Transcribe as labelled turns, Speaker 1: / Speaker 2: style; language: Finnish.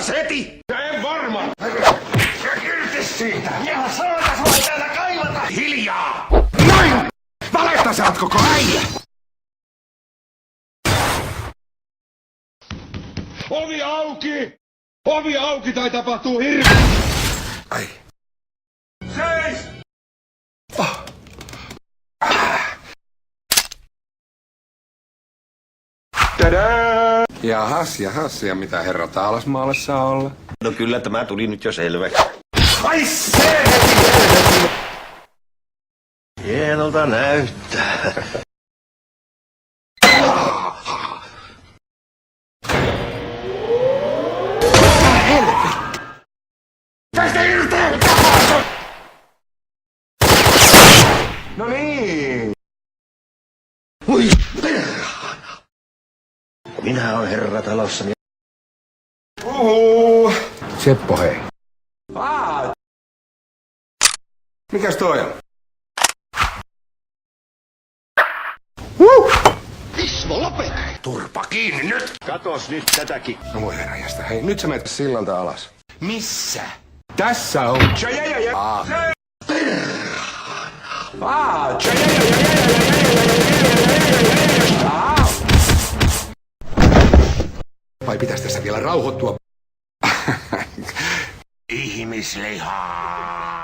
Speaker 1: Pois heti!
Speaker 2: En varma!
Speaker 1: Irti siitä! Ja saata sua ei täällä kaivata! Hiljaa!
Speaker 2: Noin! Valetta sä oot koko äijä! Ovi auki! Ovi auki tai tapahtuu hirveä!
Speaker 1: Ai.
Speaker 2: Seis! Tadää!
Speaker 1: Jahas, ja mitä herra Taalasmaalle saa olla?
Speaker 3: No kyllä tämä tuli nyt jo selväksi.
Speaker 1: Ai se!
Speaker 3: Hienolta näyttää.
Speaker 1: Tästä irti! No niin!
Speaker 3: Ui! Minä olen herra talossani.
Speaker 1: Seppo, hei. Mikäs toi on?
Speaker 3: Ismo, lopeta!
Speaker 1: Turpa kiinni nyt!
Speaker 3: Katos nyt tätäkin.
Speaker 1: No voi herranjasta, hei, nyt sä menet sillalta alas.
Speaker 2: Missä?
Speaker 1: Tässä on. Vai pitäis tässä vielä rauhoittua?
Speaker 2: Ihmislihaa!